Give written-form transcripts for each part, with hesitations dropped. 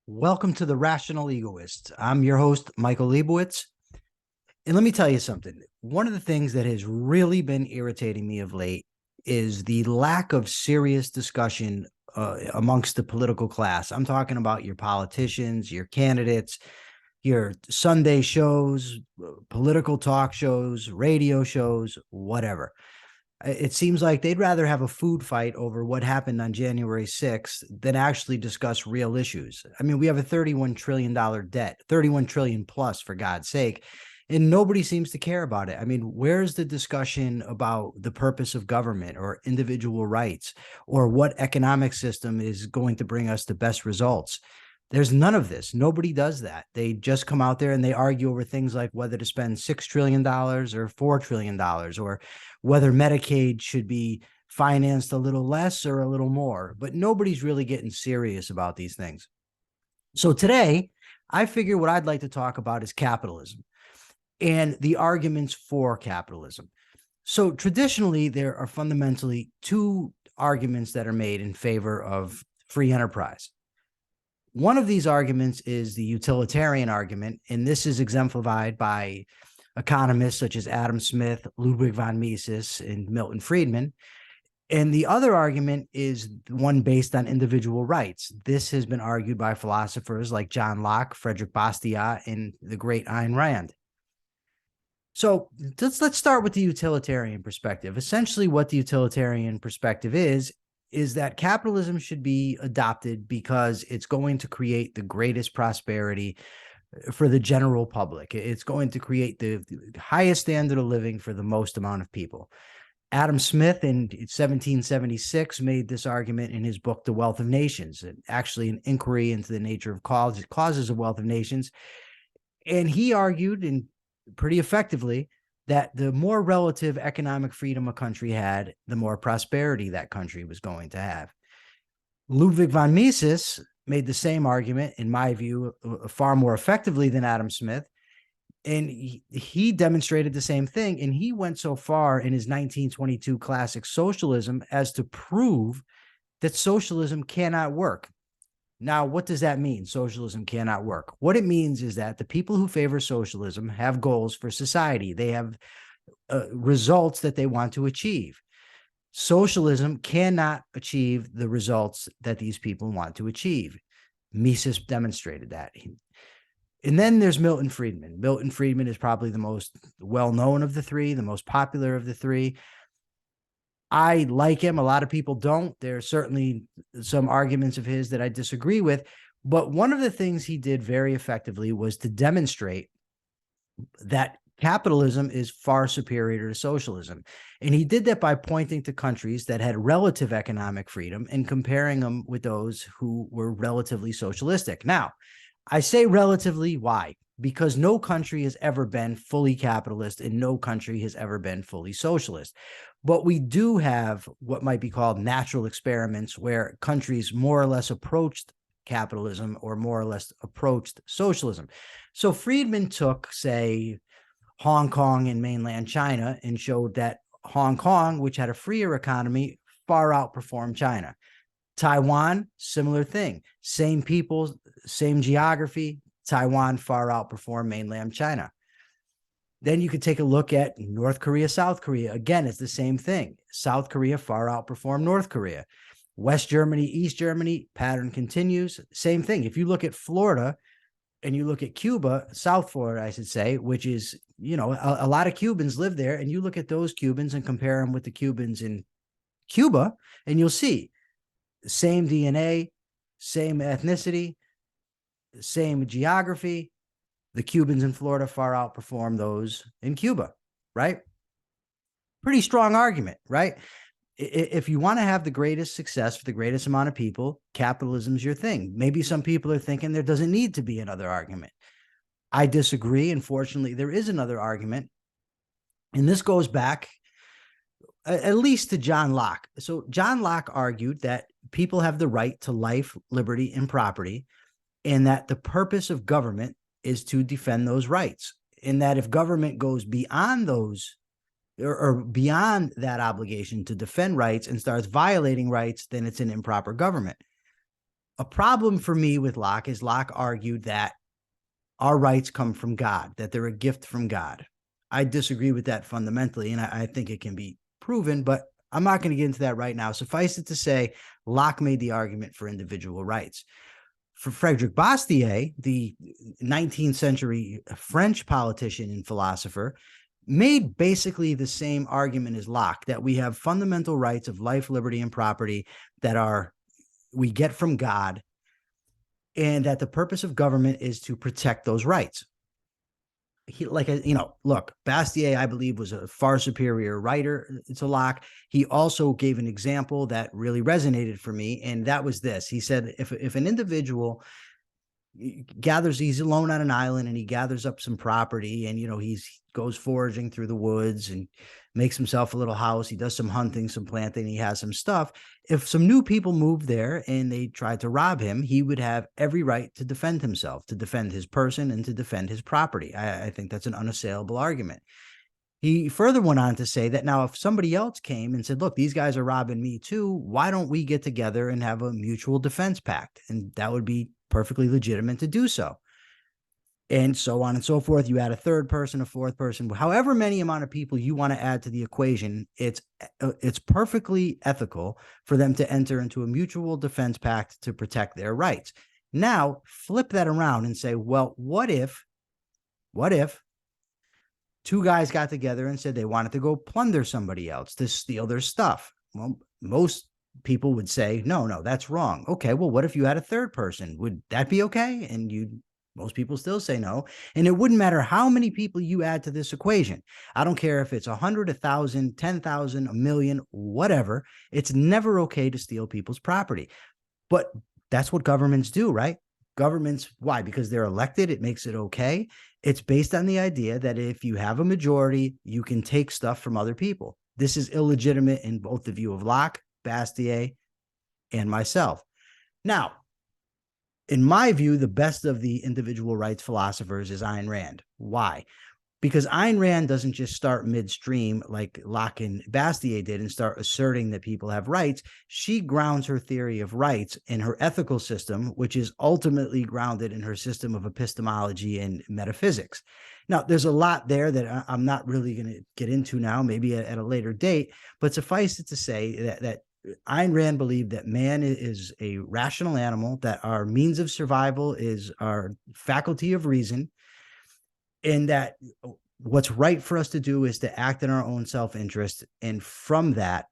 Welcome to the Rational Egoist. I'm your host, Michael Liebowitz. And let me tell you something. One of the things that has really been irritating me of late is the lack of serious discussion amongst the political class. I'm talking about your politicians, your candidates, your Sunday shows, political talk shows, radio shows, whatever. It seems like they'd rather have a food fight over what happened on January 6th than actually discuss real issues. I mean, we have a $31 trillion debt, 31 trillion plus, for God's sake, and nobody seems to care about it. I mean, where's the discussion about the purpose of government or individual rights or what economic system is going to bring us the best results? There's none of this. Nobody does that. They just come out there and they argue over things like whether to spend $6 trillion or $4 trillion, or whether Medicaid should be financed a little less or a little more. But nobody's really getting serious about these things. So today, I figure what I'd like to talk about is capitalism and the arguments for capitalism. So traditionally, there are fundamentally two arguments that are made in favor of free enterprise. One of these arguments is the utilitarian argument, and this is exemplified by economists such as Adam Smith, Ludwig von Mises, and Milton Friedman. And the other argument is one based on individual rights. This has been argued by philosophers like John Locke, Frederick Bastiat, and the great Ayn Rand. So let's start with the utilitarian perspective. Essentially, what the utilitarian perspective is that capitalism should be adopted because it's going to create the greatest prosperity for the general public. It's going to create the highest standard of living for the most amount of people. Adam Smith in 1776 made this argument in his book, The Wealth of Nations, actually an inquiry into the nature of causes of wealth of nations. And he argued, and pretty effectively, that the more relative economic freedom a country had, the more prosperity that country was going to have. Ludwig von Mises made the same argument, in my view, far more effectively than Adam Smith. And he demonstrated the same thing. And he went so far in his 1922 classic Socialism as to prove that socialism cannot work. Now, what does that mean? Socialism cannot work. What it means is that the people who favor socialism have goals for society. They have results that they want to achieve. Socialism cannot achieve the results that these people want to achieve. Mises demonstrated that. And then there's Milton Friedman. Milton Friedman is probably the most well-known of the three, the most popular of the three. I like him. A lot of people don't. There are certainly some arguments of his that I disagree with. But one of the things he did very effectively was to demonstrate that capitalism is far superior to socialism. And he did that by pointing to countries that had relative economic freedom and comparing them with those who were relatively socialistic. Now, I say relatively. Why? Because no country has ever been fully capitalist and no country has ever been fully socialist. But we do have what might be called natural experiments where countries more or less approached capitalism or more or less approached socialism. So Friedman took, say, Hong Kong and mainland China and showed that Hong Kong, which had a freer economy, far outperformed China. Taiwan, similar thing. Same people, same geography. Taiwan far outperformed mainland China. Then you could take a look at North Korea, South Korea. Again, it's the same thing. South Korea far outperformed North Korea. West Germany, East Germany, pattern continues. Same thing. If you look at Florida and you look at Cuba, South Florida, I should say, which is, a lot of Cubans live there. And you look at those Cubans and compare them with the Cubans in Cuba, and you'll see same DNA, same ethnicity, same geography. The Cubans in Florida far outperform those in Cuba, right? Pretty strong argument, right? If you want to have the greatest success for the greatest amount of people, capitalism's your thing. Maybe some people are thinking there doesn't need to be another argument. I disagree. Unfortunately, there is another argument. And this goes back at least to John Locke. So John Locke argued that people have the right to life, liberty, and property, and that the purpose of government is to defend those rights. And that if government goes beyond those or beyond that obligation to defend rights and starts violating rights, then it's an improper government. A problem for me with Locke is Locke argued that our rights come from God, that they're a gift from God. I disagree with that fundamentally, and I think it can be proven, but I'm not going to get into that right now. Suffice it to say, Locke made the argument for individual rights. For Frederick Bastiat, the 19th century French politician and philosopher, made basically the same argument as Locke, that we have fundamental rights of life, liberty, and property that we get from God, and that the purpose of government is to protect those rights. Look, Bastiat, I believe, was a far superior writer to Locke. He also gave an example that really resonated for me, and that was this. He said, if an individual he's alone on an island and he gathers up some property, and he goes foraging through the woods and makes himself a little house, he does some hunting, some planting, he has some stuff. If some new people move there and they tried to rob him, he would have every right to defend himself, to defend his person, and to defend his property. I think that's an unassailable argument. He further went on to say that now if somebody else came and said, look, these guys are robbing me too, why don't we get together and have a mutual defense pact? And that would be perfectly legitimate to do so. And so on and so forth. You add a third person, a fourth person, however many amount of people you want to add to the equation, it's perfectly ethical for them to enter into a mutual defense pact to protect their rights. Now, flip that around and say, well, what if two guys got together and said they wanted to go plunder somebody else, to steal their stuff? Well, most people would say, no, that's wrong. Okay, well, what if you had a third person? Would that be okay? And most people still say no. And it wouldn't matter how many people you add to this equation. I don't care if it's 100, 1,000, 10,000, a million, whatever. It's never okay to steal people's property. But that's what governments do, right? Governments, why? Because they're elected. It makes it okay. It's based on the idea that if you have a majority, you can take stuff from other people. This is illegitimate in both the view of Locke, Bastiat, and myself. Now, in my view, the best of the individual rights philosophers is Ayn Rand. Why? Because Ayn Rand doesn't just start midstream like Locke and Bastiat did and start asserting that people have rights. She grounds her theory of rights in her ethical system, which is ultimately grounded in her system of epistemology and metaphysics. Now, there's a lot there that I'm not really going to get into now, maybe at a later date, but suffice it to say that Ayn Rand believed that man is a rational animal, that our means of survival is our faculty of reason, and that what's right for us to do is to act in our own self-interest. And from that,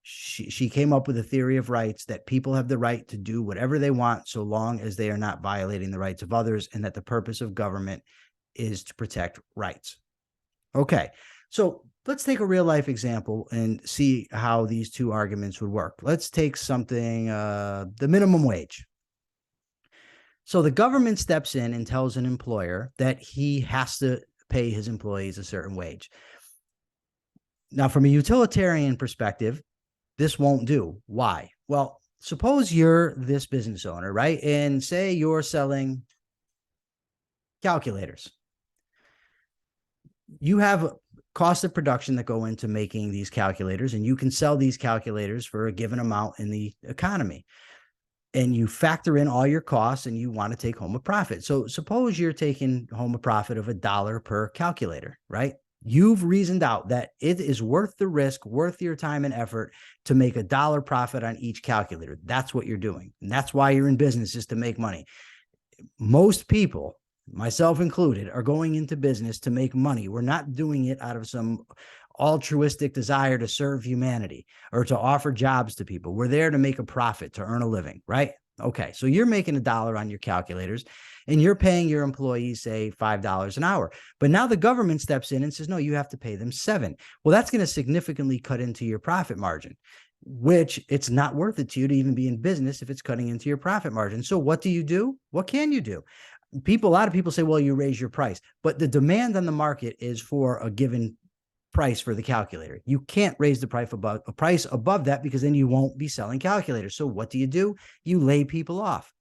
she came up with a theory of rights, that people have the right to do whatever they want so long as they are not violating the rights of others, and that the purpose of government is to protect rights. Okay, so let's take a real life example and see how these two arguments would work. Let's take something, the minimum wage. So the government steps in and tells an employer that he has to pay his employees a certain wage. Now, from a utilitarian perspective, this won't do. Why? Well, suppose you're this business owner, right? And say you're selling calculators. You have cost of production that go into making these calculators, and you can sell these calculators for a given amount in the economy. And you factor in all your costs and you want to take home a profit. So suppose you're taking home a profit of $1 per calculator, right? You've reasoned out that it is worth the risk, worth your time and effort to make $1 profit on each calculator. That's what you're doing. And that's why you're in business, is to make money. Most people, myself included, are going into business to make money. We're not doing it out of some altruistic desire to serve humanity or to offer jobs to people. We're there to make a profit, to earn a living, right? Okay, so you're making $1 on your calculators and you're paying your employees, say, $5 an hour. But now the government steps in and says, no, you have to pay them $7. Well, that's going to significantly cut into your profit margin, which it's not worth it to you to even be in business if it's cutting into your profit margin. So what do you do? What can you do? A lot of people say, well, you raise your price, but the demand on the market is for a given price for the calculator. You can't raise the price above that, because then you won't be selling calculators. So what do? You lay people off.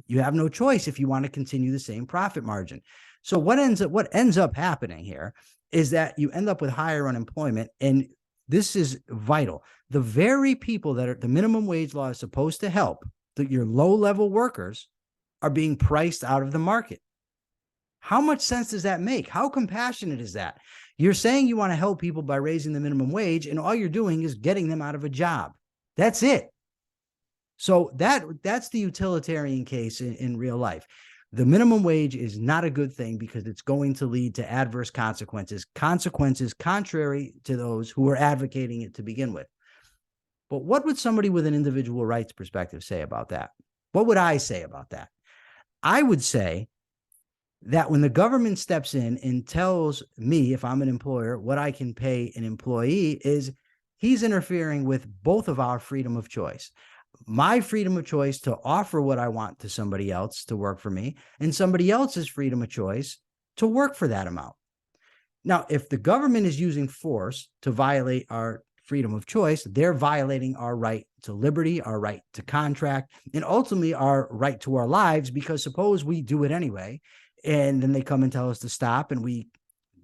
You have no choice if you want to continue the same profit margin. So what ends up happening here is that you end up with higher unemployment, and this is vital. The very people that the minimum wage law is supposed to help your low-level workers are being priced out of the market. How much sense does that make? How compassionate is that? You're saying you want to help people by raising the minimum wage, and all you're doing is getting them out of a job. That's it. So that's the utilitarian case in real life. The minimum wage is not a good thing because it's going to lead to adverse consequences contrary to those who are advocating it to begin with. But what would somebody with an individual rights perspective say about that? What would I say about that? I would say that when the government steps in and tells me, if I'm an employer, what I can pay an employee, is he's interfering with both of our freedom of choice. My freedom of choice to offer what I want to somebody else to work for me, and somebody else's freedom of choice to work for that amount. Now, if the government is using force to violate our freedom of choice, they're violating our right to liberty, our right to contract, and ultimately our right to our lives, because suppose we do it anyway, and then they come and tell us to stop, and we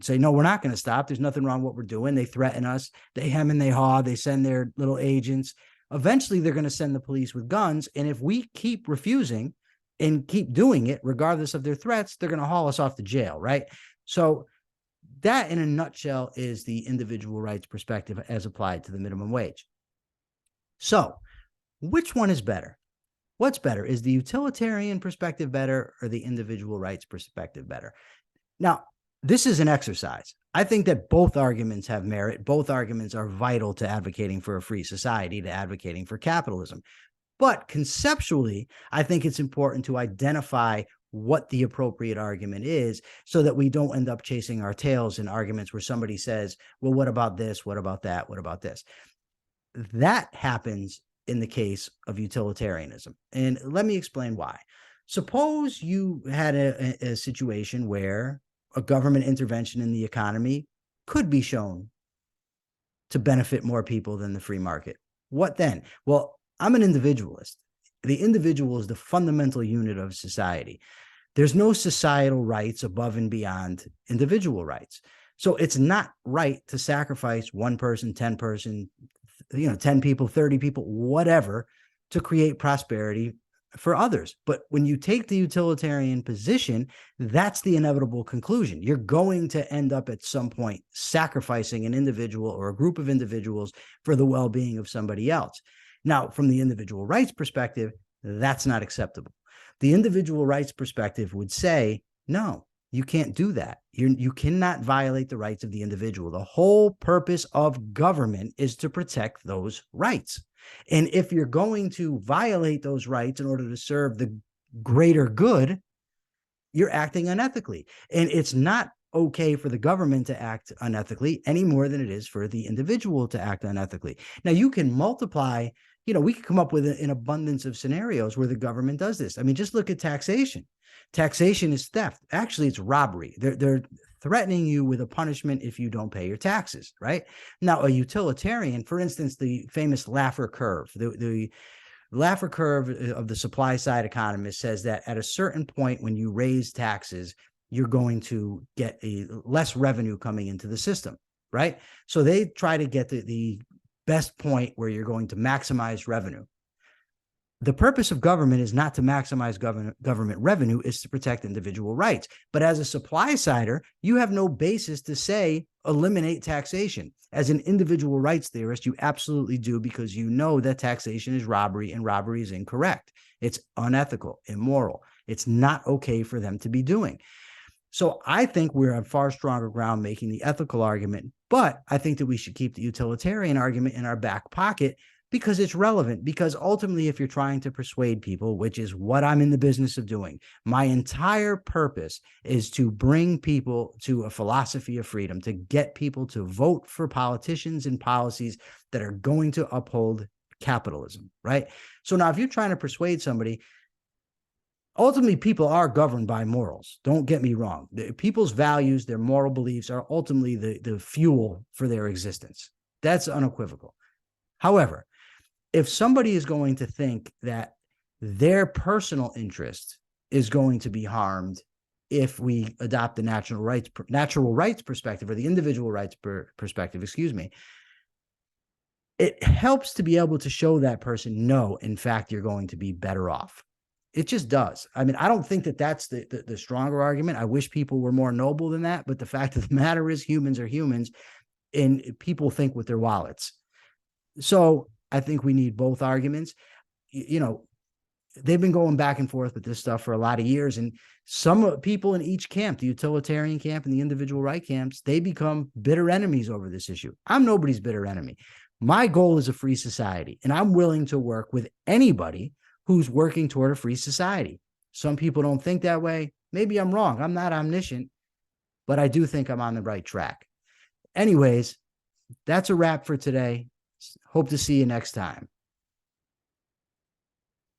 say, no, we're not going to stop. There's nothing wrong with what we're doing. They threaten us. They hem and they haw. They send their little agents. Eventually, they're going to send the police with guns. And if we keep refusing and keep doing it, regardless of their threats, they're going to haul us off to jail, right? So that, in a nutshell, is the individual rights perspective as applied to the minimum wage. So which one is better? What's better? Is the utilitarian perspective better or the individual rights perspective better? Now, this is an exercise. I think that both arguments have merit. Both arguments are vital to advocating for a free society, to advocating for capitalism. But conceptually, I think it's important to identify what the appropriate argument is so that we don't end up chasing our tails in arguments where somebody says, well, what about this? What about that? What about this? That happens in the case of utilitarianism. And let me explain why. Suppose you had a situation where a government intervention in the economy could be shown to benefit more people than the free market. What then? Well, I'm an individualist. The individual is the fundamental unit of society. There's no societal rights above and beyond individual rights. So it's not right to sacrifice one person, 10 person, 10 people, 30 people, whatever, to create prosperity for others. But when you take the utilitarian position, that's the inevitable conclusion. You're going to end up at some point sacrificing an individual or a group of individuals for the well-being of somebody else. Now, from the individual rights perspective, that's not acceptable. The individual rights perspective would say, no, you can't do that. You cannot violate the rights of the individual. The whole purpose of government is to protect those rights. And if you're going to violate those rights in order to serve the greater good, you're acting unethically. And it's not okay for the government to act unethically any more than it is for the individual to act unethically. Now, you can multiply, we could come up with an abundance of scenarios where the government does this. I mean, just look at taxation. Taxation is theft. Actually, it's robbery. They're threatening you with a punishment if you don't pay your taxes, right? Now, a utilitarian, for instance, the famous Laffer curve, the Laffer curve of the supply side economist says that at a certain point when you raise taxes, you're going to get a less revenue coming into the system, right? So they try to get the best point where you're going to maximize revenue. The purpose of government is not to maximize government revenue, is to protect individual rights. But as a supply sider, you have no basis to say eliminate taxation. As an individual rights theorist, you absolutely do, because you know that taxation is robbery and robbery is incorrect. It's unethical, immoral. It's not okay for them to be doing. So I think we're on far stronger ground making the ethical argument, but I think that we should keep the utilitarian argument in our back pocket because it's relevant. Because ultimately, if you're trying to persuade people, which is what I'm in the business of doing, my entire purpose is to bring people to a philosophy of freedom, to get people to vote for politicians and policies that are going to uphold capitalism, right? So now if you're trying to persuade somebody, ultimately, people are governed by morals. Don't get me wrong. People's values, their moral beliefs are ultimately the fuel for their existence. That's unequivocal. However, if somebody is going to think that their personal interest is going to be harmed if we adopt the natural rights perspective, or the individual rights perspective, it helps to be able to show that person, no, in fact, you're going to be better off. It just does. I mean, I don't think that that's the stronger argument. I wish people were more noble than that. But the fact of the matter is humans are humans and people think with their wallets. So I think we need both arguments. You know, they've been going back and forth with this stuff for a lot of years. And some people in each camp, the utilitarian camp and the individual right camps, they become bitter enemies over this issue. I'm nobody's bitter enemy. My goal is a free society, and I'm willing to work with anybody who's working toward a free society. Some people don't think that way. Maybe I'm wrong. I'm not omniscient, but I do think I'm on the right track. Anyways, that's a wrap for today. Hope to see you next time.